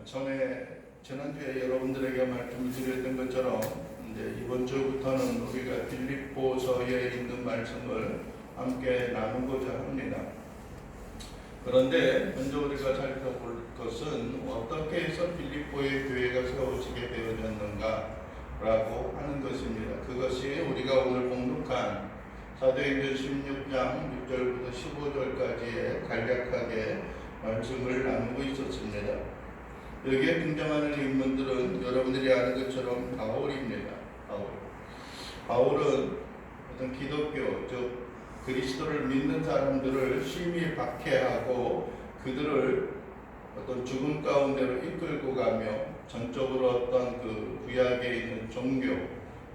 지난주에 여러분들에게 말씀을 드렸던 것처럼 이제 이번 주부터는 우리가 빌립보서에 있는 말씀을 함께 나누고자 합니다. 그런데 먼저 우리가 살펴볼 것은 어떻게 해서 빌립보의 교회가 세워지게 되어졌는가라고 하는 것입니다. 그것이 우리가 오늘 봉독한 사도행전 16장 6절부터 15절까지의 간략하게 말씀을 나누고 있었습니다. 여기에 등장하는 인물들은 여러분들이 아는 것처럼 바울입니다. 바울은 어떤 기독교, 즉 그리스도를 믿는 사람들을 심히 박해하고 그들을 어떤 죽음 가운데로 이끌고 가며 전적으로 어떤 그 구약에 있는 종교,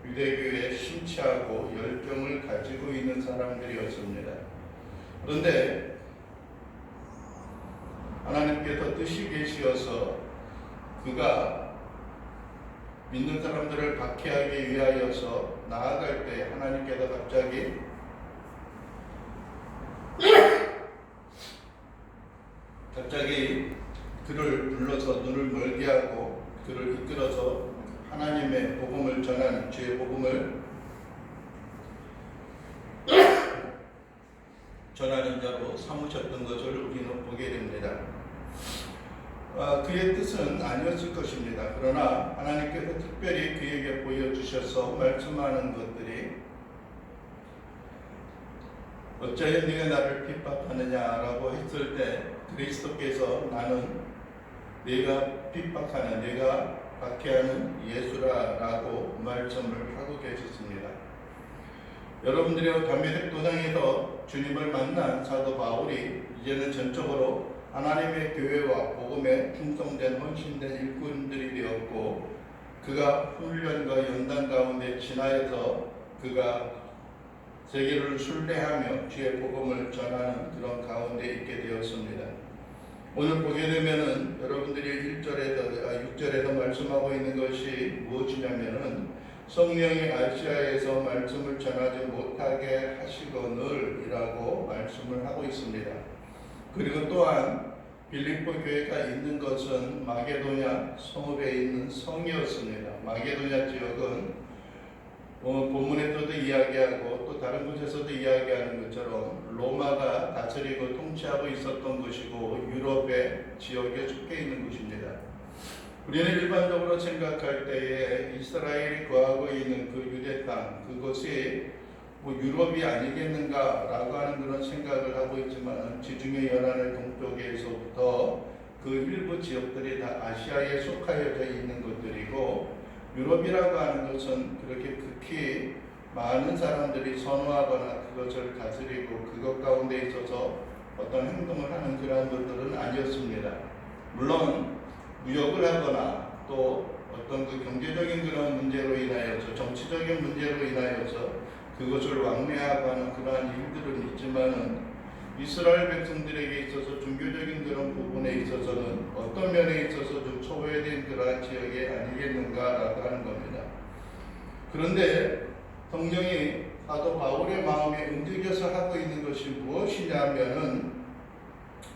유대교에 심취하고 열정을 가지고 있는 사람들이었습니다. 그런데 하나님께서 뜻이 계시어서 그가 믿는 사람들을 박해하기 위하여서 나아갈 때 하나님께서 갑자기 그를 불러서 눈을 멀게 하고 그를 이끌어서 하나님의 복음을 전하는 주의 복음을 전하는 자로 삼으셨던 것을 우리는 보게 됩니다. 그의 뜻은 아니었을 것입니다. 그러나 하나님께서 특별히 그에게 보여주셔서 말씀하는 것들이 어찌하여 네가 나를 핍박하느냐라고 했을 때 그리스도께서 나는 네가 핍박하는, 네가 박해하는 예수라라고 말씀을 하고 계셨습니다. 여러분들이 담메색 도상에서 주님을 만난 사도 바울이 이제는 전적으로 하나님의 교회와 복음에 충성된 헌신된 일꾼들이 되었고 그가 훈련과 연단 가운데 지나서 그가 세계를 순례하며 주의 복음을 전하는 그런 가운데 있게 되었습니다. 오늘 보게 되면은 여러분들이 6절에서 말씀하고 있는 것이 무엇이냐면은 성령이 아시아에서 말씀을 전하지 못하게 하시거늘 이라고 말씀을 하고 있습니다. 그리고 또한 빌립보 교회가 있는 것은 마게도냐 성읍에 있는 성이었습니다. 마게도냐 지역은 본문에서도 이야기하고 또 다른 곳에서도 이야기하는 것처럼 로마가 다스리고 통치하고 있었던 것이고 유럽의 지역에 속해 있는 곳입니다. 우리는 일반적으로 생각할 때에 이스라엘이 거하고 있는 그 유대 땅, 그것이 유럽이 아니겠는가라고 하는 그런 생각을 하고 있지만 지중해 연안의 동쪽에서부터 그 일부 지역들이 다 아시아에 속하여져 있는 것들이고 유럽이라고 하는 것은 그렇게 극히 많은 사람들이 선호하거나 그것을 다스리고 그것 가운데 있어서 어떤 행동을 하는 그러한 것들은 아니었습니다. 물론 무역을 하거나 또 어떤 그 경제적인 그런 문제로 인하여서 정치적인 문제로 인하여서 그것을 왕래하고 하는 그러한 일들은 있지만은 이스라엘 백성들에게 있어서 종교적인 그런 부분에 있어서는 어떤 면에 있어서 좀 소외된 그러한 지역이 아니겠는가라고 하는 겁니다. 그런데 성령이 사도 바울의 마음에 움직여서 하고 있는 것이 무엇이냐면은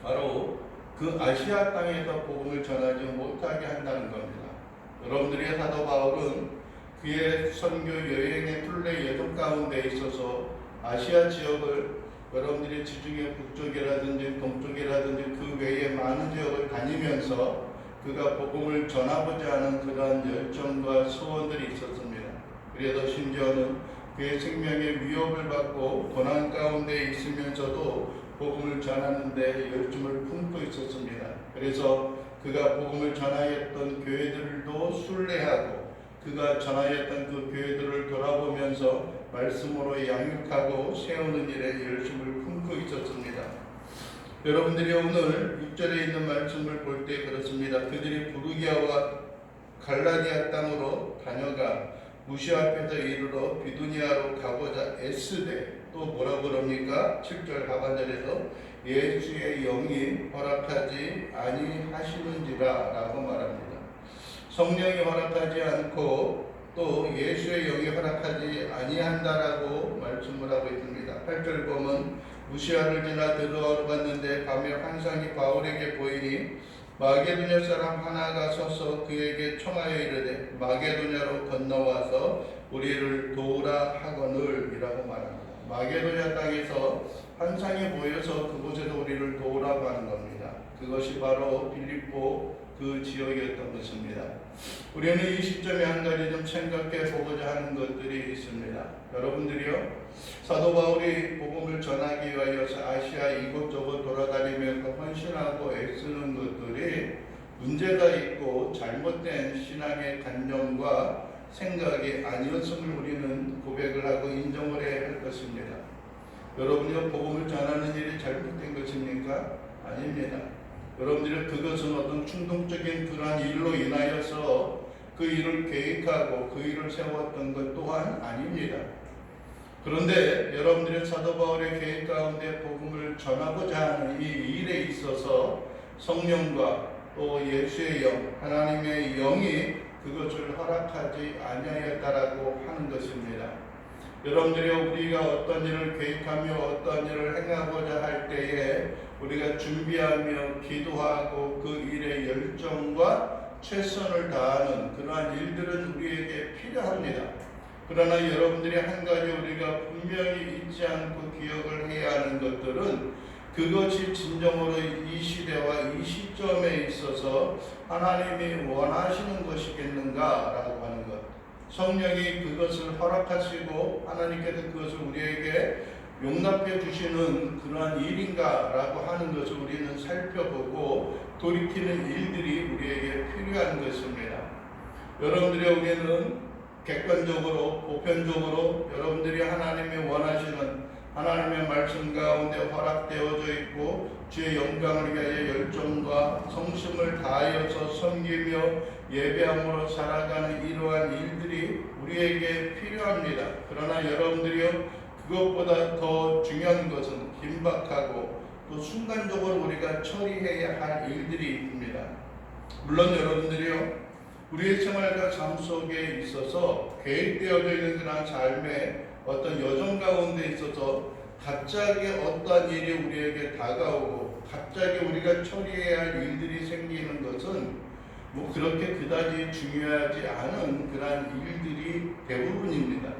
바로 그 아시아 땅에서 복음을 전하지 못하게 한다는 겁니다. 여러분들의 사도 바울은 그의 선교 여행의 순례 예정 가운데 있어서 아시아 지역을 여러분들이 지중해 북쪽이라든지 동쪽이라든지 그 외에 많은 지역을 다니면서 그가 복음을 전하고자 하는 그러한 열정과 소원들이 있었습니다. 그래서 심지어는 그의 생명의 위협을 받고 고난 가운데 있으면서도 복음을 전하는데 열심을 품고 있었습니다. 그래서 그가 복음을 전하였던 교회들도 순례하고 그가 전하였던 그 교회들을 돌아보면서 말씀으로 양육하고 세우는 일에 열심을 품고 있었습니다. 여러분들이 오늘 6절에 있는 말씀을 볼 때 그렇습니다. 그들이 부르기아와 갈라디아 땅으로 다녀가 무시아 앞에서 이르러 비두니아로 가고자 애쓰되 또 뭐라고 그럽니까? 7절 하반절에서 예수의 영이 허락하지 아니하시는지라 라고 말합니다. 성령이 허락하지 않고 또 예수의 영이 허락하지 아니한다라고 말씀을 하고 있습니다. 8절 보면 무시아를 지나 드로아로 갔는데 밤에 환상이 바울에게 보이니 마게도냐 사람 하나가 서서 그에게 청하여 이르되 마게도냐로 건너와서 우리를 도우라 하거늘 이라고 말합니다. 마게도냐 땅에서 환상이 보여서 그곳에서 우리를 도우라고 하는 겁니다. 그것이 바로 빌립보 그 지역이었던 것입니다. 우리는 이 시점에 한 가지 좀 생각해 보고자 하는 것들이 있습니다. 여러분들이요, 사도 바울이 복음을 전하기 위하여서 아시아 이곳저곳 돌아다니면서 헌신하고 애쓰는 것들이 문제가 있고 잘못된 신앙의 관념과 생각이 아니었음을 우리는 고백을 하고 인정을 해야 할 것입니다. 여러분이 복음을 전하는 일이 잘못된 것입니까? 아닙니다. 여러분들이 그것은 어떤 충동적인 그러한 일로 인하여서 그 일을 계획하고 그 일을 세웠던 것 또한 아닙니다. 그런데 여러분들의 사도 바울의 계획 가운데 복음을 전하고자 하는 이 일에 있어서 성령과 또 예수의 영, 하나님의 영이 그것을 허락하지 아니하였다라고 하는 것입니다. 여러분들이 우리가 어떤 일을 계획하며 어떤 일을 행하고자 할 때에 우리가 준비하며 기도하고 그 일에 열정과 최선을 다하는 그러한 일들은 우리에게 필요합니다. 그러나 여러분들이 한 가지 우리가 분명히 잊지 않고 기억을 해야 하는 것들은 그것이 진정으로 이 시대와 이 시점에 있어서 하나님이 원하시는 것이겠는가라고 하는 것. 성령이 그것을 허락하시고 하나님께서 그것을 우리에게 용납해 주시는 그러한 일인가라고 하는 것을 우리는 살펴보고 돌이키는 일들이 우리에게 필요한 것입니다. 여러분들이 우리는 객관적으로 보편적으로 여러분들이 하나님이 원하시는 하나님의 말씀 가운데 허락되어져 있고 주의 영광을 위하여 열정과 성심을 다하여서 섬기며 예배함으로 살아가는 이러한 일들이 우리에게 필요합니다. 그러나 여러분들이요, 그것보다 더 중요한 것은 긴박하고 또 순간적으로 우리가 처리해야 할 일들이 있습니다. 물론 여러분들이요, 우리의 생활과 삶 속에 있어서 계획되어져 있는 그런 삶의 어떤 여정 가운데 있어서 갑자기 어떤 일이 우리에게 다가오고 갑자기 우리가 처리해야 할 일들이 생기는 것은 뭐 그렇게 그다지 중요하지 않은 그런 일들이 대부분입니다.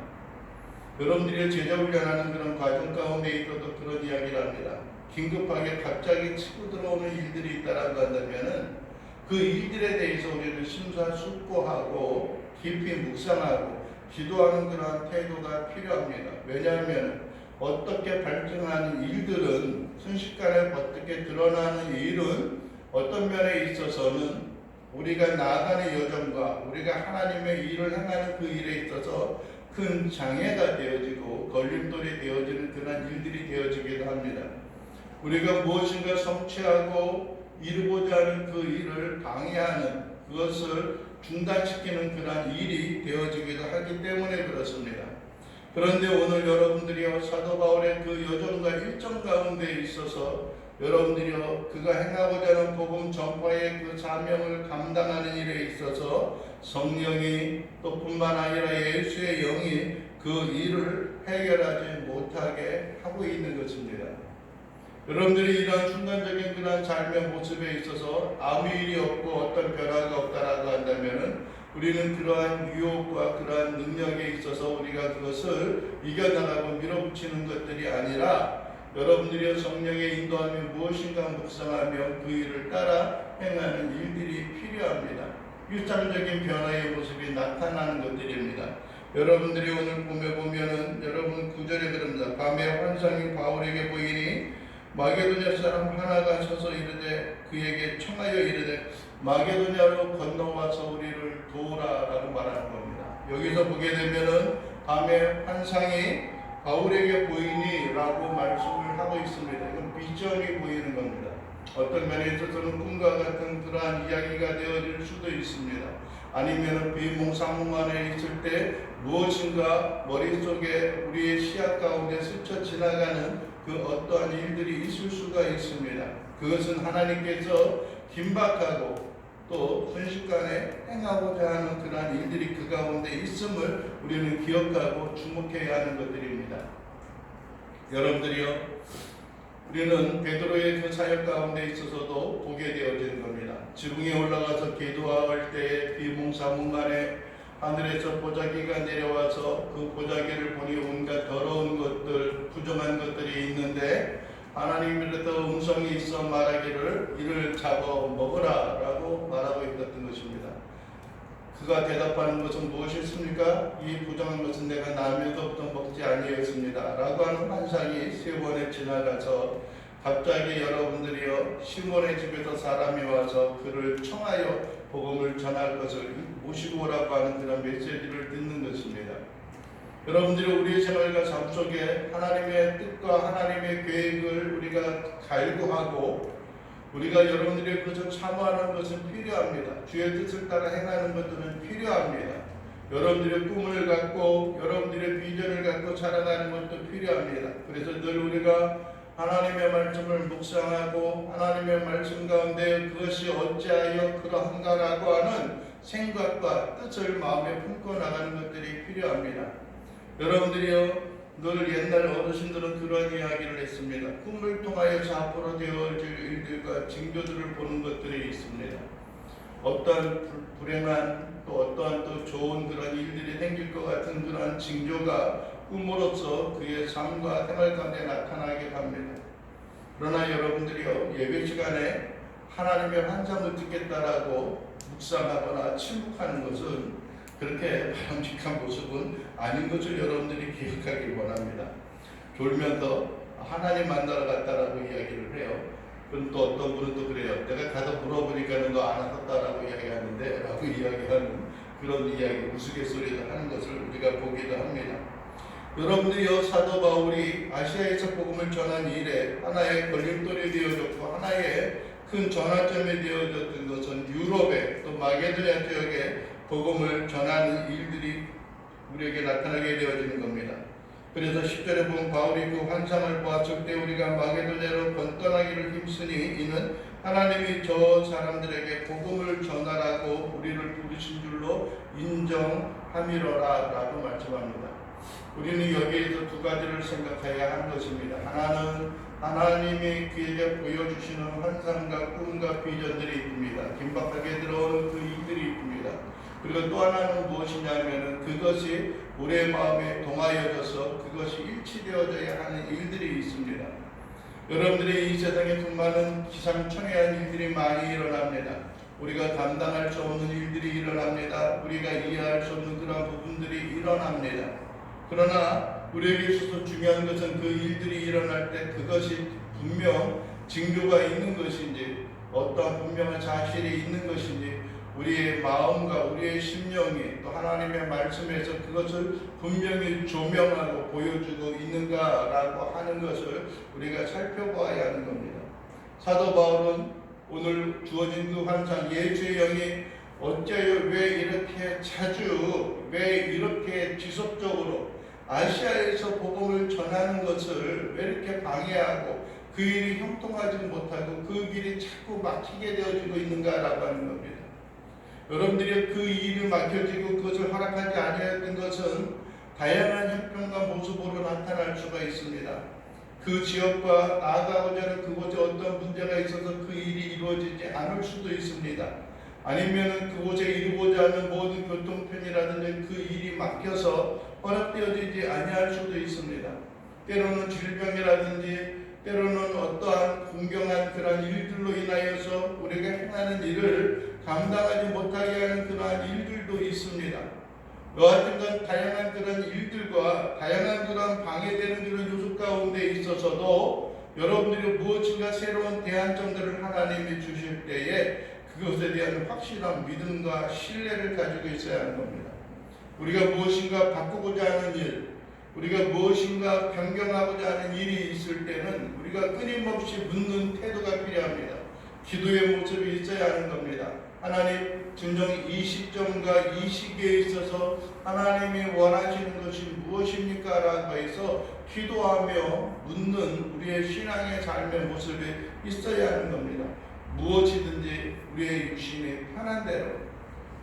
여러분들이 제자 훈련하는 그런 과정 가운데 있어도 그런 이야기를 합니다. 긴급하게 갑자기 치고 들어오는 일들이 있다라고 한다면은 그 일들에 대해서 우리는 심사숙고하고 깊이 묵상하고 기도하는 그런 태도가 필요합니다. 왜냐하면 어떻게 발생하는 일들은 순식간에 어떻게 드러나는 일은 어떤 면에 있어서는 우리가 나아가는 여정과 우리가 하나님의 일을 행하는 그 일에 있어서 큰 장애가 되어지고 걸림돌이 되어지는 그런 일들이 되어지기도 합니다. 우리가 무엇인가 성취하고 이루고자 하는 그 일을 방해하는 그것을 중단시키는 그런 일이 되어지기도 하기 때문에 그렇습니다. 그런데 오늘 여러분들이요, 사도 바울의 그 여정과 일정 가운데 있어서 여러분들이요, 그가 행하고자 하는 복음 전파의 그 사명을 감당하는 일에 있어서 성령이 또 뿐만 아니라 예수의 영이 그 일을 해결하지 못하게 하고 있는 것입니다. 여러분들이 이러한 순간적인 그런 삶의 모습에 있어서 아무 일이 없고 어떤 변화가 없다라고 한다면은 우리는 그러한 유혹과 그러한 능력에 있어서 우리가 그것을 이겨나가고 밀어붙이는 것들이 아니라 여러분들이 성령의 인도함이 무엇인가 묵상하며 그 일을 따라 행하는 일들이 필요합니다. 일상적인 변화의 모습이 나타나는 것들입니다. 여러분들이 오늘 보면은 여러분 9절에 그럽니다. 밤에 환상이 바울에게 보이니 마게도냐 사람 하나가 서서 이르되 그에게 청하여 이르되 마게도냐로 건너와서 우리를 도우라라고 말하는 겁니다. 여기서 보게 되면은 밤에 환상이 바울에게 보이니라고 말씀을 하고 있습니다. 이건 비전이 보이는 겁니다. 어떤 면에 있어서는 꿈과 같은 그러한 이야기가 되어질 수도 있습니다. 아니면 비몽사몽 안에 있을 때 무엇인가 머릿속에 우리의 시야 가운데 스쳐 지나가는 그 어떠한 일들이 있을 수가 있습니다. 그것은 하나님께서 긴박하고 또 순식간에 행하고자 하는 그러한 일들이 그 가운데 있음을 우리는 기억하고 주목해야 하는 것들입니다. 여러분들이요, 우리는 베드로의 그 사역 가운데 있어서도 보게 되어지는 겁니다. 지붕에 올라가서 기도할 때 비몽사몽간에 하늘에서 보자기가 내려와서 그 보자기를 보니 온갖 더러운 것들, 부정한 것들이 있는데 하나님으로부터 음성이 있어 말하기를 이를 잡아 먹으라 라고 말하고 있었던 것입니다. 그가 대답하는 것은 무엇이었습니까? 이 부정한 것은 내가 남에서부터 먹지 아니하였습니다 라고 하는 환상이 3번에 지나가서 갑자기 여러분들이요 시몬의 집에서 사람이 와서 그를 청하여 복음을 전할 것을 모시고 오라고 하는 그런 메시지를 듣는 것입니다. 여러분들이 우리의 생활과 삶 속에 하나님의 뜻과 하나님의 계획을 우리가 갈구하고 우리가 여러분들의 그것을 참호하는 것은 필요합니다. 주의 뜻을 따라 행하는 것들은 필요합니다. 여러분들의 꿈을 갖고 여러분들의 비전을 갖고 살아가는 것도 필요합니다. 그래서 늘 우리가 하나님의 말씀을 묵상하고 하나님의 말씀 가운데 그것이 어찌하여 그러한가라고 하는 생각과 뜻을 마음에 품고 나가는 것들이 필요합니다. 여러분들이요 늘 옛날 어르신들은 그런 이야기를 했습니다. 꿈을 통하여서 앞으로 되어질 일들과 징조들을 보는 것들이 있습니다. 어떠한 불행한 또 어떠한 또 좋은 그런 일들이 생길 것 같은 그런 징조가 꿈으로써 그의 삶과 생활 가운데 나타나게 합니다. 그러나 여러분들이요 예배 시간에 하나님의 환상을 듣겠다라고 묵상하거나 침묵하는 것은 그렇게 바람직한 모습은 아닌 것을 여러분들이 기억하길 원합니다. 졸면서 하나님 만나러 갔다라고 이야기를 해요. 그럼 또 어떤 분은 또 그래요. 내가 가서 물어보니까 너 안 왔었다라고 이야기하는데 라고 이야기하는 그런 이야기, 우스갯소리를 하는 것을 우리가 보기도 합니다. 여러분들이요 사도 바울이 아시아에서 복음을 전한 일에 하나의 걸림돌이 되어졌고 하나의 큰 전환점이 되어졌던 것은 유럽에 또 마게도냐 지역에 복음을 전하는 일들이 우리에게 나타나게 되어지는 겁니다. 그래서 10절에 보면 바울이 그 환상을 보았을 때 우리가 마게도냐로 건너가기를 힘쓰니 이는 하나님이 저 사람들에게 복음을 전하라고 우리를 부르신 줄로 인정함이로라 라고 말씀합니다. 우리는 여기에서 두 가지를 생각해야 하는 것입니다. 하나는 하나님이 그에게 보여주시는 환상과 꿈과 비전들이 있습니다. 긴박하게 들어오는 그 일들이 있습니다. 그리고 또 하나는 무엇이냐면 그것이 우리의 마음에 동하여져서 그것이 일치되어져야 하는 일들이 있습니다. 여러분들이 이 세상에 수많은 기상천외한 일들이 많이 일어납니다. 우리가 감당할 수 없는 일들이 일어납니다. 우리가 이해할 수 없는 그런 부분들이 일어납니다. 그러나 우리에게 있어서 중요한 것은 그 일들이 일어날 때 그것이 분명 징조가 있는 것인지 어떤 분명한 사실이 있는 것인지 우리의 마음과 우리의 심령이 또 하나님의 말씀에서 그것을 분명히 조명하고 보여주고 있는가라고 하는 것을 우리가 살펴봐야 하는 겁니다. 사도 바울은 오늘 주어진 그 환상 예수의 영이 어째요 왜 이렇게 자주 왜 이렇게 지속적으로 아시아에서 복음을 전하는 것을 왜 이렇게 방해하고 그 일이 형통하지 못하고 그 길이 자꾸 막히게 되어지고 있는가라고 하는 겁니다. 여러분들이 그 일이 막혀지고 그것을 허락하지 아니했던 것은 다양한 형편과 모습으로 나타날 수가 있습니다. 그 지역과 나아가고자 하는 그곳에 어떤 문제가 있어서 그 일이 이루어지지 않을 수도 있습니다. 아니면 그곳에 이루고자 하는 모든 교통편이라든지 그 일이 막혀서 허락되어지지 아니할 수도 있습니다. 때로는 질병이라든지 때로는 어떠한 공경한 그런 일들로 인하여서 우리가 행하는 일을 감당하지 못하게 하는 그러한 일들도 있습니다. 여하튼간 다양한 그런 일들과 다양한 그런 방해되는 그런 요소 가운데 있어서도 여러분들이 무엇인가 새로운 대안점들을 하나님이 주실 때에 그것에 대한 확실한 믿음과 신뢰를 가지고 있어야 하는 겁니다. 우리가 무엇인가 바꾸고자 하는 일, 우리가 무엇인가 변경하고자 하는 일이 있을 때는 우리가 끊임없이 묻는 태도가 필요합니다. 기도의 모습이 있어야 하는 겁니다. 하나님, 진정 이 시점과 이 시기에 있어서 하나님이 원하시는 것이 무엇입니까? 라고 해서 기도하며 묻는 우리의 신앙의 삶의 모습이 있어야 하는 겁니다. 무엇이든지 우리의 육신이 편한 대로,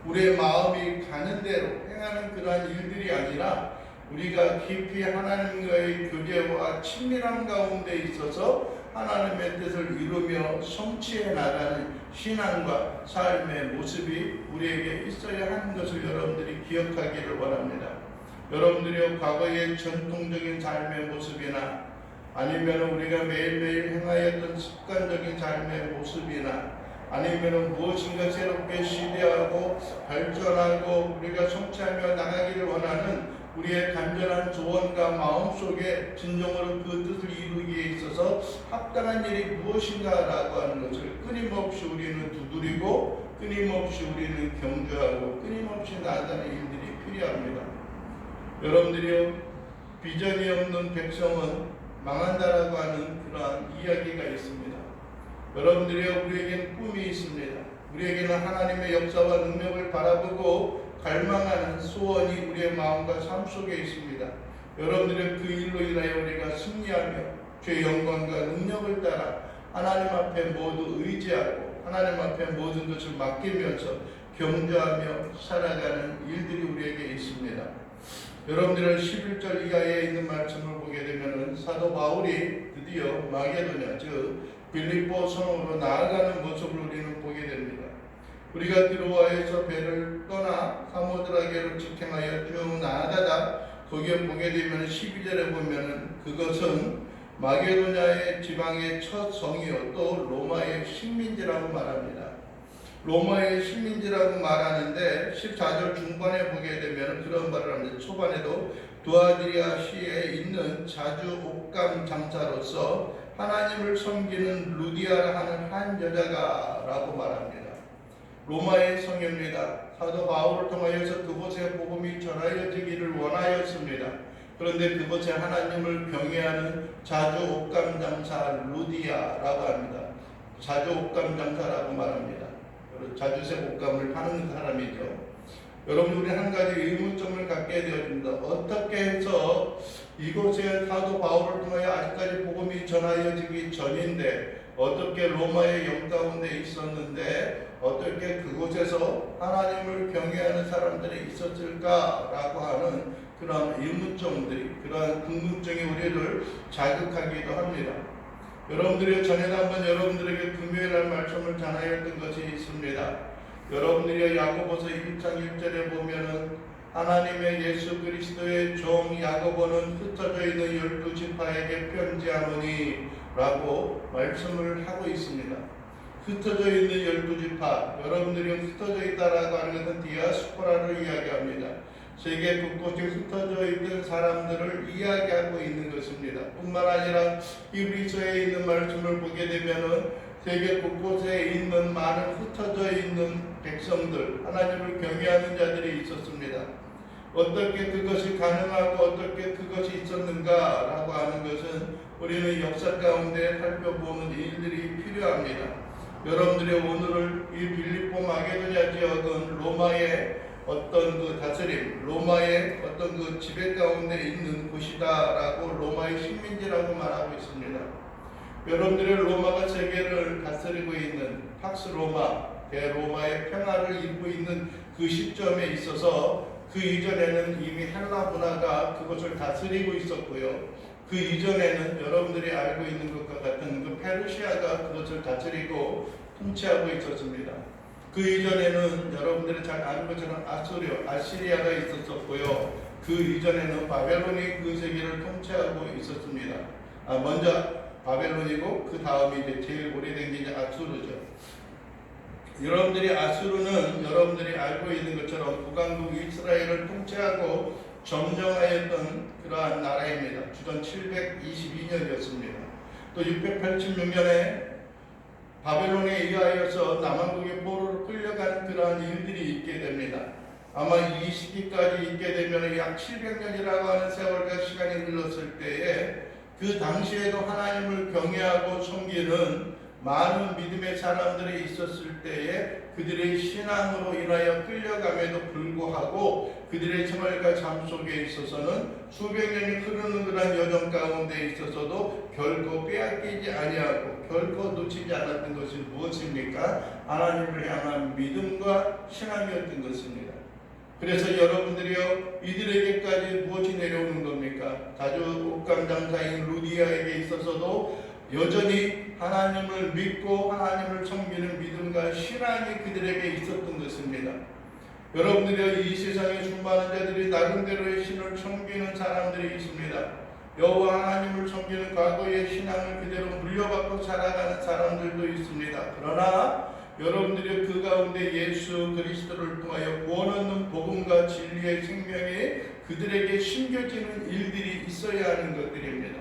우리의 마음이 가는 대로 행하는 그러한 일들이 아니라 우리가 깊이 하나님과의 교제와 친밀함 가운데 있어서 하나님의 뜻을 이루며 성취해 나가는 신앙과 삶의 모습이 우리에게 있어야 하는 것을 여러분들이 기억하기를 원합니다. 여러분들이 과거의 전통적인 삶의 모습이나 아니면 우리가 매일매일 행하였던 습관적인 삶의 모습이나 아니면 무엇인가 새롭게 시대하고 발전하고 우리가 성취하며 나가기를 원하는 우리의 간절한 소원과 마음속에 진정으로 그 뜻을 이루기에 있어서 합당한 일이 무엇인가라고 하는 것을 끊임없이 우리는 두드리고 끊임없이 우리는 경주하고 끊임없이 나아가는 일들이 필요합니다. 여러분들이요, 비전이 없는 백성은 망한다라고 하는 그러한 이야기가 있습니다. 여러분들이요, 우리에게는 꿈이 있습니다. 우리에게는 하나님의 역사와 능력을 바라보고 갈망하는 소원이 우리의 마음과 삶 속에 있습니다. 여러분들의 그 일로 인하여 우리가 승리하며 주의 영광과 능력을 따라 하나님 앞에 모두 의지하고 하나님 앞에 모든 것을 맡기면서 경주하며 살아가는 일들이 우리에게 있습니다. 여러분들은 11절 이하에 있는 말씀을 보게 되면 사도 바울이 드디어 마게도냐 즉 빌립보 성으로 나아가는 모습을 우리는 보게 됩니다. 우리가 드로아에서 배를 떠나 사모드라게로 직행하여 쭉 나아가다 거기에 보게 되면 12절에 보면 그것은 마게도냐의 지방의 첫 성이요 또 로마의 식민지라고 말합니다. 로마의 식민지라고 말하는데 14절 중반에 보게 되면 그런 말을 합니다. 초반에도 두아디리아시에 있는 자주 옷감 장사로서 하나님을 섬기는 루디아라 하는 한 여자가 라고 말합니다. 로마의 성입니다. 사도 바울을 통하여서 그곳에 복음이 전하여지기를 원하였습니다. 그런데 그곳에 하나님을 경외하는 자주 옷감 장사 루디아라고 합니다. 자주 옷감 장사라고 말합니다. 자주색 옷감을 파는 사람이죠. 여러분, 우리 한 가지 의문점을 갖게 되어집니다. 어떻게 해서 이곳에 사도 바울을 통하여 아직까지 복음이 전하여지기 전인데 어떻게 로마의 영 가운데 있었는데 어떻게 그곳에서 하나님을 경외하는 사람들이 있었을까라고 하는 그런 의문점들이, 그러한 궁금증이 우리를 자극하기도 합니다. 여러분들이 전에도 한번 여러분들에게 금요일 날 말씀을 전하였던 것이 있습니다. 여러분들이 야고보서 1장 1절에 보면은 하나님의 예수 그리스도의 종 야고보는 흩어져 있는 12지파에게 편지하노니 라고 말씀을 하고 있습니다. 흩어져 있는 12지파, 여러분들이 흩어져 있다라고 하는 것은 디아스포라를 이야기합니다. 세계 곳곳에 흩어져 있는 사람들을 이야기하고 있는 것입니다. 뿐만 아니라 히브리서에 있는 말씀을 보게 되면은 세계 곳곳에 있는 많은 흩어져 있는 백성들, 하나님을 경외하는 자들이 있었습니다. 어떻게 그것이 가능하고 어떻게 그것이 있었는가라고 하는 것은 우리는 역사 가운데 살펴보는 일들이 필요합니다. 여러분들이 오늘을 이 빌립보 마게도냐 지역은 로마의 어떤 그 다스림, 로마의 어떤 그 지배 가운데 있는 곳이다라고 로마의 식민지라고 말하고 있습니다. 여러분들의 로마가 세계를 다스리고 있는 팍스 로마, 대로마의 평화를 이루고 있는 그 시점에 있어서 그 이전에는 이미 헬라 문화가 그것을 다스리고 있었고요. 그 이전에는 여러분들이 알고 있는 것과 같은 그 페르시아가 그것을 다스리고 통치하고 있었습니다. 그 이전에는 여러분들이 잘 아는 것처럼 아시리아가 있었었고요. 그 이전에는 바벨론이 그 세계를 통치하고 있었습니다. 먼저 바벨론이고 그 다음이 이제 제일 오래된 게 이제 아수르죠. 여러분들이 아수르는 여러분들이 알고 있는 것처럼 북왕국 이스라엘을 통치하고 점령하였던 그러한 나라입니다. 주전 722년이었습니다. 또 686년에 바벨론에 의하여서 남왕국의 포로로 끌려가는 그러한 일들이 있게 됩니다. 아마 이 시기까지 있게 되면 약 700년이라고 하는 세월과 시간이 흘렀을 때에 그 당시에도 하나님을 경외하고 섬기는 많은 믿음의 사람들이 있었을 때에 그들의 신앙으로 인하여 끌려감에도 불구하고 그들의 생활과 삶 속에 있어서는 수백 년이 흐르는 그런 여정 가운데 있어서도 결코 빼앗기지 아니하고 결코 놓치지 않았던 것이 무엇입니까? 하나님을 향한 믿음과 신앙이었던 것입니다. 그래서 여러분들이요, 이들에게까지 무엇이 내려오는 겁니까? 자주 옷감 장사인 루디아에게 있어서도 여전히 하나님을 믿고 하나님을 섬기는 믿음과 신앙이 그들에게 있었던 것입니다. 여러분들이 이 세상에 수많은 자들이 나름대로의 신을 섬기는 사람들이 있습니다. 여호와 하나님을 섬기는 과거의 신앙을 그대로 물려받고 살아가는 사람들도 있습니다. 그러나 여러분들이 그 가운데 예수 그리스도를 통하여 구원 얻는 복음과 진리의 생명이 그들에게 심겨지는 일들이 있어야 하는 것들입니다.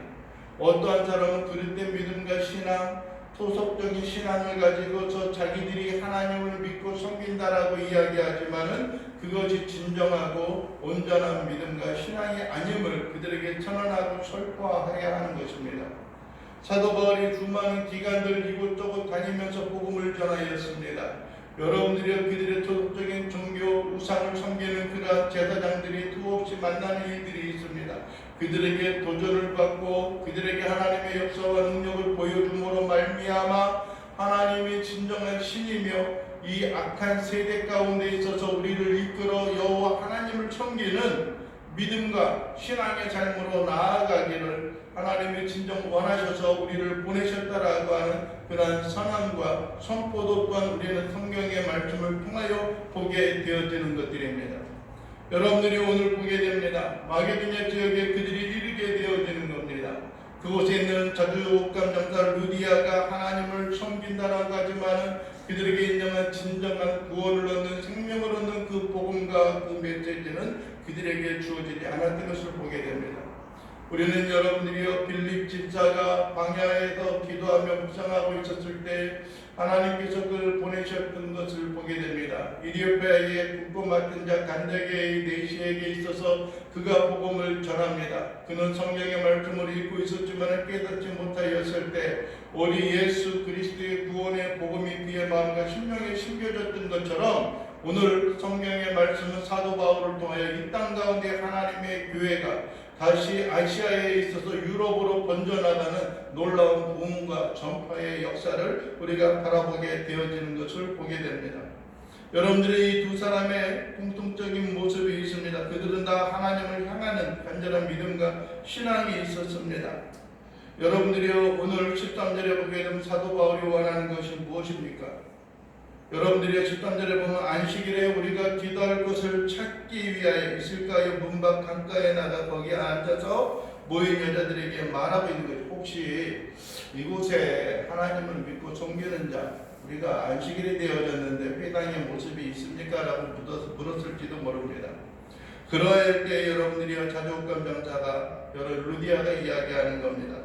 어떠한 사람은 그릇된 믿음과 신앙, 토속적인 신앙을 가지고서 자기들이 하나님을 믿고 섬긴다라고 이야기하지만은 그것이 진정하고 온전한 믿음과 신앙이 아님을 그들에게 선언하고 설파해야 하는 것입니다. 사도 바울이 수많은 기간들 이곳저곳 다니면서 복음을 전하였습니다. 여러분들이 그들의 토속적인 종교 우상을 섬기는 그러한 제사장들이 수없이 만나는 일들이 있습니다. 그들에게 도전을 받고 그들에게 하나님의 역사와 능력을 보여줌으로 말미암아 하나님이 진정한 신이며 이 악한 세대 가운데 있어서 우리를 이끌어 여호와 하나님을 섬기는 믿음과 신앙의 삶으로 나아가기를 하나님이 진정 원하셔서 우리를 보내셨다라고 하는 그러한 선언과 선포도 또한 우리는 성경의 말씀을 통하여 보게 되어지는 것들입니다. 여러분들이 오늘 보게 됩니다. 마게도냐 지역에 그들이 이르게 되어지는 겁니다. 그곳에 있는 자주옥감 장사 루디아가 하나님을 섬긴다라고 하지만은 그들에게 인정한 진정한 구원을 얻는 생명을 얻는 그 복음과 그 메시지는 그들에게 주어지지 않았던 것을 보게 됩니다. 우리는 여러분들이요 빌립 집사가 광야에서 기도하며 묵상하고 있었을 때 하나님께서 그를 보내셨던 것을 보게 됩니다. 이디오피아의 국보 맡은 자 간다게의 내시에게 있어서 그가 복음을 전합니다. 그는 성경의 말씀을 읽고 있었지만 깨닫지 못하였을 때 우리 예수 그리스도의 구원의 복음이 그의 마음과 심령에 심겨졌던 것처럼 오늘 성경의 말씀은 사도 바울을 통하여 이 땅 가운데 하나님의 교회가 다시 아시아에 있어서 유럽으로 번져나가는 놀라운 부흥과 전파의 역사를 우리가 바라보게 되어지는 것을 보게 됩니다. 여러분들의 이 두 사람의 공통적인 모습이 있습니다. 그들은 다 하나님을 향하는 간절한 믿음과 신앙이 있었습니다. 여러분들이 오늘 13절에 보게 되면 사도 바울이 원하는 것이 무엇입니까? 여러분들이 13절에 보면 안식일에 우리가 기도할 것을 찾기 위하여 있을까요? 문밖 강가에 나가 거기에 앉아서 모인 여자들에게 말하고 있는 거죠. 혹시 이곳에 하나님을 믿고 섬기는 자 우리가 안식일이 되어졌는데 회당의 모습이 있습니까? 라고 물었을지도 모릅니다. 그럴 때 여러분들이 자주옥감 장사가 루디아가 이야기하는 겁니다.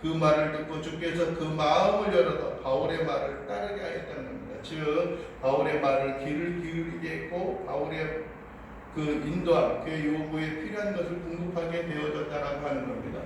그 말을 듣고 주께서 그 마음을 열어서 바울의 말을 따르게 하였다는 겁니다. 즉 바울의 말을 귀를 기울이게 했고 바울의 그 인도함, 그의 요구에 필요한 것을 공급하게 되어졌다라고 하는 겁니다.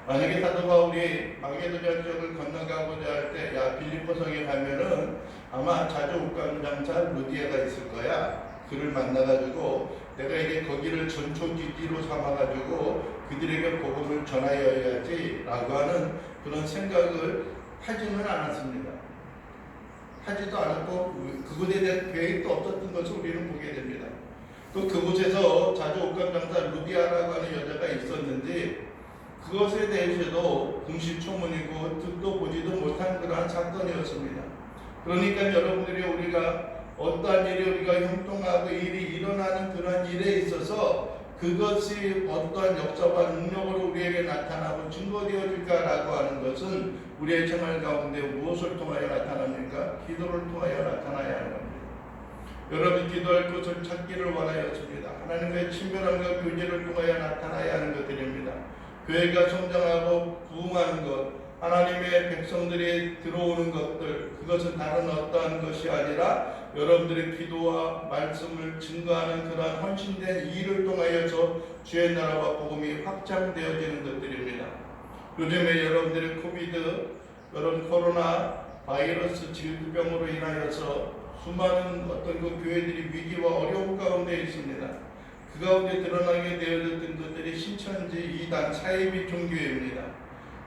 만약에 사도 바울이 마게도냐 지역을 건너가고자 할 때 야 빌립보성에 가면은 아마 자주옥감 장사 루디아가 있을 거야. 그를 만나가지고 내가 이제 거기를 전초기지로 삼아가지고 그들에게 복음을 전하여야지 라고 하는 그런 생각을 하지는 않았습니다. 하지도 않았고 그곳에 대한 계획도 없었던 것을 우리는 보게 됩니다. 또 그곳에서 자주옥감 장사 루디아라고 하는 여자가 있었는지 그것에 대해서도 공시초문이고 듣도 보지도 못한 그러한 사건이었습니다. 그러니까 여러분들이 우리가 어떠한 일이 우리가 형통하고 일이 일어나는 그런 일에 있어서 그것이 어떠한 역사와 능력으로 우리에게 나타나고 증거되어질까라고 하는 것은 우리의 생활 가운데 무엇을 통하여 나타납니까? 기도를 통하여 나타나야 하는 겁니다. 여러분 기도할 것을 찾기를 원하였습니다. 하나님의 친밀함과 교제를 통하여 나타나야 하는 것들입니다. 교회가 성장하고 부흥하는 것, 하나님의 백성들이 들어오는 것들, 그것은 다른 어떠한 것이 아니라 여러분들의 기도와 말씀을 증거하는 그러한 헌신된 일을 통하여서 주의 나라와 복음이 확장되어지는 것들입니다. 요즘에 여러분들의 코비드, 여러분 코로나 바이러스 질병으로 인하여서 수많은 어떤 그 교회들이 위기와 어려움 가운데 있습니다. 그 가운데 드러나게 되어졌던 것들이 신천지 이단 사이비 종교입니다.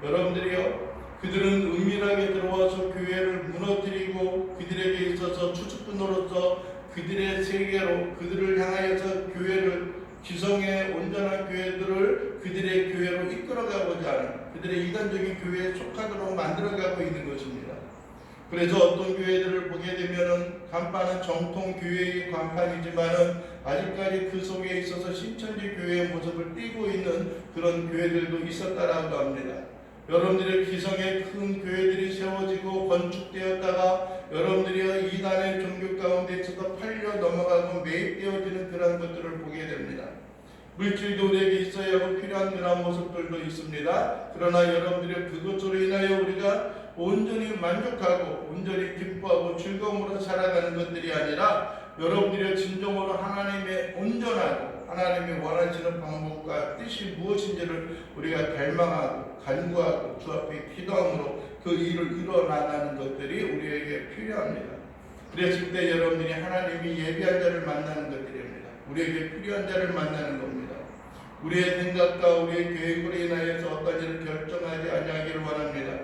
여러분들이요, 그들은 은밀하게 들어와서 교회를 무너뜨리고 그들에게 있어서 추측꾼으로서 그들의 세계로 그들을 향하여서 교회를 기성의 온전한 교회들을 그들의 교회로 이끌어가고자 하는 그들의 이단적인 교회에 속하도록 만들어가고 있는 것입니다. 그래서 어떤 교회들을 보게 되면은 간판은 정통 교회의 간판이지만은 아직까지 그 속에 있어서 신천지 교회의 모습을 띠고 있는 그런 교회들도 있었다라고 합니다. 여러분들의 기성의 큰 교회들이 세워지고 건축되었다가 여러분들이 이단의 종교 가운데 있어서 팔려 넘어가고 매입되어지는 그런 것들을 보게 됩니다. 물질도 우리에게 있어야 하고 필요한 그런 모습들도 있습니다. 그러나 여러분들의 그것으로 인하여 우리가 온전히 만족하고 온전히 기뻐하고 즐거움으로 살아가는 것들이 아니라 여러분들의 진정으로 하나님의 온전하고 하나님이 원하시는 방법과 뜻이 무엇인지를 우리가 갈망하고 간구하고 주 앞에 기도함으로 그 일을 이뤄나가는 것들이 우리에게 필요합니다. 그랬을 때 여러분들이 하나님이 예비한 자를 만나는 것들입니다. 우리에게 필요한 자를 만나는 겁니다. 우리의 생각과 우리의 계획으로 인하여서 어떤 일을 결정하지 아니하기를 원합니다.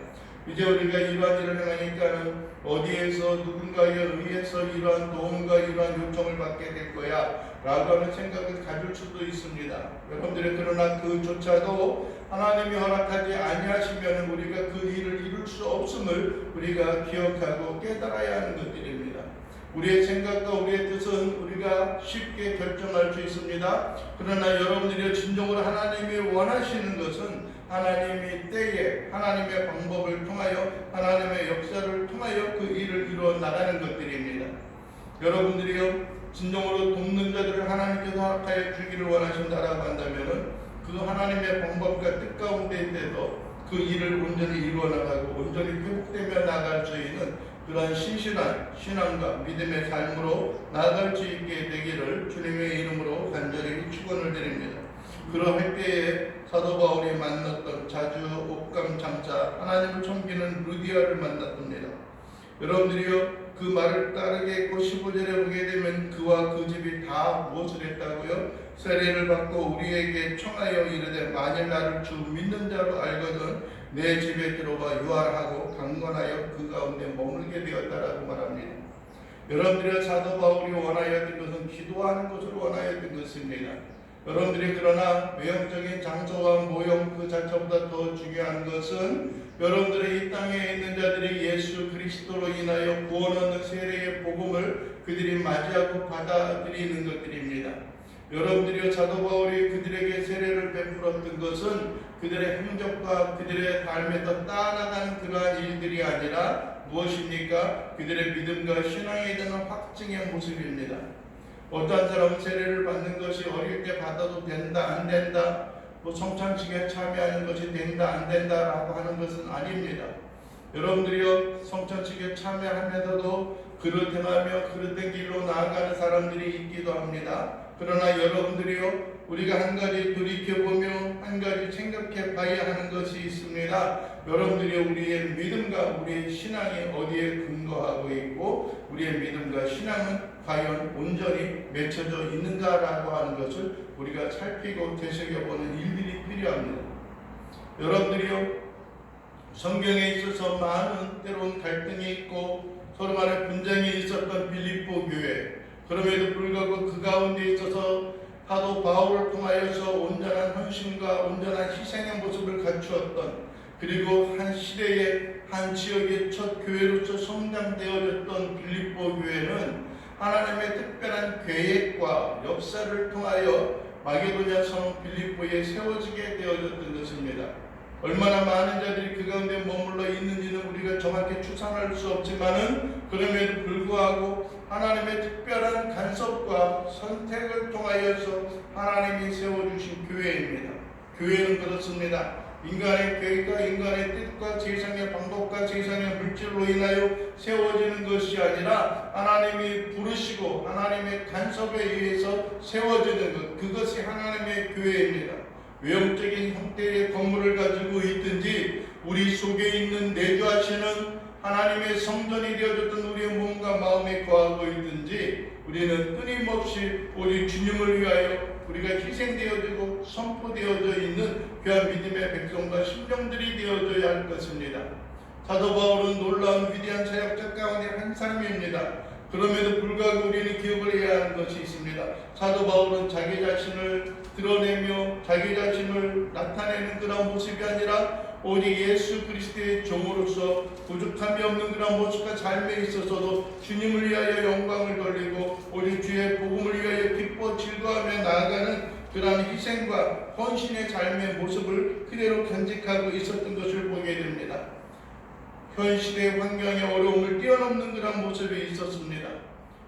이제 우리가 이러한 일을 행하니까는 어디에서 누군가에 의해서 이러한 도움과 이러한 요청을 받게 될 거야 라고 하는 생각을 가질 수도 있습니다. 여러분들의 그러나 그조차도 하나님이 허락하지 아니하시면 우리가 그 일을 이룰 수 없음을 우리가 기억하고 깨달아야 하는 것들입니다. 우리의 생각과 우리의 뜻은 우리가 쉽게 결정할 수 있습니다. 그러나 여러분들이 진정으로 하나님이 원하시는 것은 하나님의 때에 하나님의 방법을 통하여 하나님의 역사를 통하여 그 일을 이루어 나가는 것들입니다. 여러분들이요 진정으로 돕는 자들을 하나님께서 허락하여 주기를 원하신다라고 한다면 그 하나님의 방법과 뜻 가운데에도 그 일을 온전히 이루어 나가고 온전히 회복되며 나갈 수 있는 그러한 신실한 신앙과 믿음의 삶으로 나아갈 수 있게 되기를 주님의 이름으로 간절히 축원을 드립니다. 그러할 때에 사도 바울이 만났던 자주 옥감 장차 하나님을 섬기는 루디아를 만났습니다. 여러분들이요 그 말을 따르게 15절에 보게 되면 그와 그 집이 다 무엇을 했다고요? 세례를 받고 우리에게 청하여 이르되 만일 나를 주 믿는 자로 알거든 내 집에 들어와 유할하고 강건하여 그 가운데 머물게 되었다라고 말합니다. 여러분들의 사도 바울이 원하였던 것은 기도하는 것을 원하였던 것입니다. 여러분들이 그러나 외형적인 장소와 모형 그 자체보다 더 중요한 것은 여러분들의 이 땅에 있는 자들이 예수 그리스도로 인하여 구원 얻는 세례의 복음을 그들이 맞이하고 받아들이는 것들입니다. 여러분들이 사도 바울이 그들에게 세례를 베풀었던 것은 그들의 행적과 그들의 삶에서 따라가는 그러한 일들이 아니라 무엇입니까? 그들의 믿음과 신앙에 대한 확증의 모습입니다. 어떤 사람은 세례를 받는 것이 어릴 때 받아도 된다 안 된다 성찬식에 참여하는 것이 된다 안 된다라고 하는 것은 아닙니다. 여러분들이요 성찬식에 참여하면서도 그릇 행하며 그릇된 길로 나아가는 사람들이 있기도 합니다. 그러나 여러분들이요 우리가 한 가지 돌이켜보며 한 가지 생각해 봐야 하는 것이 있습니다. 여러분들이 우리의 믿음과 우리의 신앙이 어디에 근거하고 있고 우리의 믿음과 신앙은 과연 온전히 맺혀져 있는가라고 하는 것을 우리가 살피고 되새겨보는 일들이 필요합니다. 여러분들이요 성경에 있어서 많은 때로는 갈등이 있고 서로 간에 분쟁이 있었던 빌립보 교회, 그럼에도 불구하고 그 가운데 있어서 사도 바울을 통하여서 온전한 헌신과 온전한 희생의 모습을 갖추었던 그리고 한 시대의 한 지역의 첫 교회로서 성장되어졌던 빌립보 교회는 하나님의 특별한 계획과 역사를 통하여 마게도냐 성 빌립보에 세워지게 되어졌던 것입니다. 얼마나 많은 자들이 그 가운데 머물러 있는지는 우리가 정확히 추산할 수 없지만은 그럼에도 불구하고 하나님의 특별한 간섭과 선택을 통하여서 하나님이 세워주신 교회입니다. 교회는 그렇습니다. 인간의 계획과 인간의 뜻과 세상의 방법과 세상의 물질로 인하여 세워지는 것이 아니라 하나님이 부르시고 하나님의 간섭에 의해서 세워지는 것, 그것이 하나님의 교회입니다. 외형적인 형태의 건물을 가지고 있든지 우리 속에 있는 내주하시는 하나님의 성전이 되어졌던 우리의 몸과 마음에 거하고 있든지 우리는 끊임없이 우리 주님을 위하여 우리가 희생되어지고 선포되어져 있는 귀한 믿음의 백성과 심령들이 되어져야 할 것입니다. 사도 바울은 놀라운 위대한 사역자 가운데 한 사람입니다. 그럼에도 불구하고 우리는 기억을 해야 하는 것이 있습니다. 사도 바울은 자기 자신을 드러내며 자기 자신을 나타내는 그런 모습이 아니라 오직 예수 그리스도의 종으로서 부족함이 없는 그런 모습과 삶에 있어서도 주님을 위하여 영광을 돌리고 오직 주의 복음을 위하여 기뻐 즐거워하며 나아가는 그러한 희생과 헌신의 삶의 모습을 그대로 간직하고 있었던 것을 보게 됩니다. 현 시대의 환경의 어려움을 뛰어넘는 그런 모습이 있었습니다.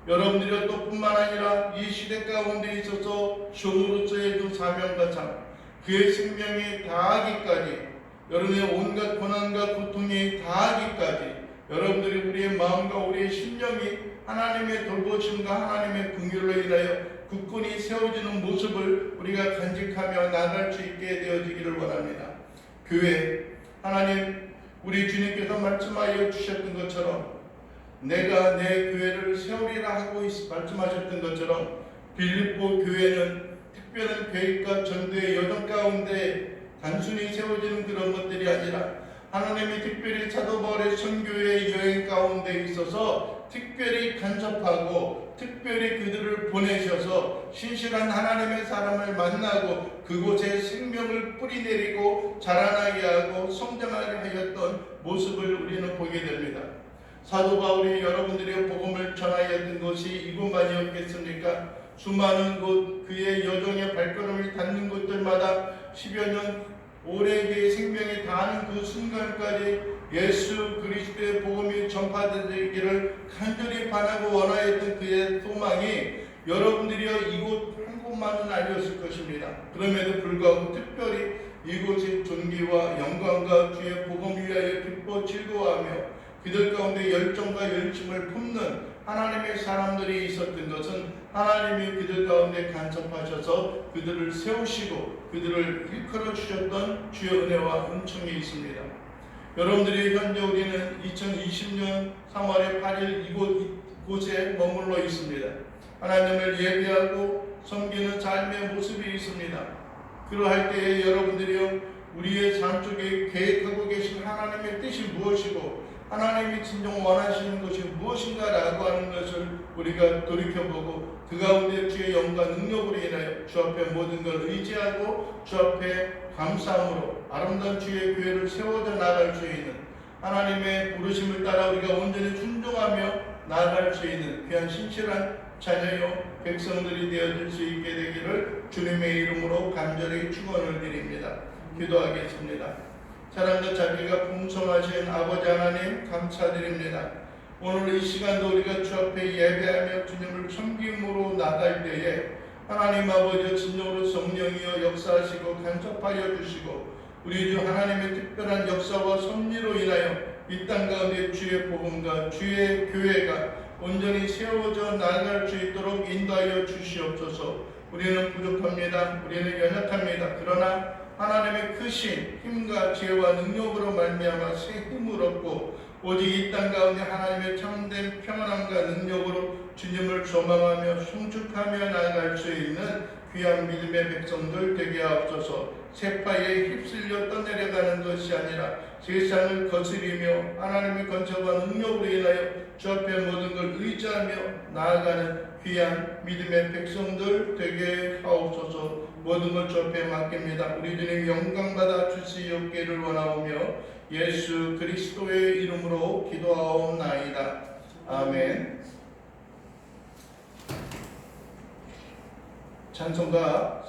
여러분들이 또 뿐만 아니라 이 시대 가운데 있어서 종으로서의 그 사명과 삶, 그의 생명이 다하기까지, 여러분의 온갖 고난과 고통이 다하기까지 여러분들이 우리의 마음과 우리의 심령이 하나님의 돌보심과 하나님의 긍휼로 인하여 굳건히 세워지는 모습을 우리가 간직하며 나아갈 수 있게 되어지기를 원합니다. 교회, 하나님 우리 주님께서 말씀하여 주셨던 것처럼 내가 내 교회를 세우리라 하고 말씀하셨던 것처럼 빌립보 교회는 특별한 계획과 전도의 여정 가운데 단순히 세워지는 그런 것들이 아니라 하나님이 특별히 사도 바울의 선교의 여행 가운데 있어서 특별히 간섭하고 특별히 그들을 보내셔서 신실한 하나님의 사람을 만나고 그곳에 생명을 뿌리내리고 자라나게 하고 성장하게 하였던 모습을 우리는 보게 됩니다. 사도 바울이 여러분들의 복음을 전하였던 것이 이곳만이었겠습니까? 수많은 곳 그의 여정의 발걸음을 닿는 곳들마다 10여 년 오래 그의 생명에 다하는 그 순간까지 예수 그리스도의 복음이 전파되기를 간절히 바라고 원하였던 그의 소망이 여러분들이여 이곳 한 곳만은 아니었을 것입니다. 그럼에도 불구하고 특별히 이곳의 존귀와 영광과 주의 복음 위하여 기뻐 즐거워하며 그들 가운데 열정과 열심을 품는 하나님의 사람들이 있었던 것은 하나님이 그들 가운데 간섭하셔서 그들을 세우시고 그들을 일컬어 주셨던 주의 은혜와 은총이 있습니다. 여러분들이 현재 우리는 2020년 3월의 8일 이곳에 머물러 있습니다. 하나님을 예배하고 섬기는 삶의 모습이 있습니다. 그러할 때에 여러분들이 우리의 삶 속에 계획하고 계신 하나님의 뜻이 무엇이고 하나님이 진정 원하시는 것이 무엇인가라고 하는 것을 우리가 돌이켜보고 그 가운데 주의 영과 능력으로 인하여 주 앞에 모든 걸 의지하고 주 앞에 감사함으로 아름다운 주의 교회를 세워져 나갈 수 있는 하나님의 부르심을 따라 우리가 온전히 순종하며 나아갈 수 있는 귀한 신실한 자녀요 백성들이 되어질 수 있게 되기를 주님의 이름으로 간절히 축원을 드립니다. 기도하겠습니다. 사랑과 자비가 풍성하신 아버지 하나님 감사드립니다. 오늘 이 시간도 우리가 주 앞에 예배하며 주님을 섬김으로 나갈 때에 하나님 아버지 진정으로 성령이여 역사하시고 간섭하여 주시고 우리 주 하나님의 특별한 역사와 섭리로 인하여 이 땅 가운데 주의 복음과 주의 교회가 온전히 세워져 나갈 수 있도록 인도하여 주시옵소서. 우리는 부족합니다. 우리는 연약합니다. 그러나 하나님의 크신 힘과 지혜와 능력으로 말미암아 새 힘을 얻고 오직 이 땅 가운데 하나님의 참된 평안함과 능력으로 주님을 소망하며 송축하며 나아갈 수 있는 귀한 믿음의 백성들 되게 하옵소서. 세파에 휩쓸려 떠내려가는 것이 아니라 세상을 거스리며 하나님의 건설과 능력으로 인하여 주 앞에 모든 걸 의지하며 나아가는 귀한 믿음의 백성들 되게 하옵소서. 모든 걸 주 앞에 맡깁니다. 우리 주님 영광받아 주시옵기를 원하오며 예수 그리스도의 이름으로 기도하옵나이다. 아멘. 찬송가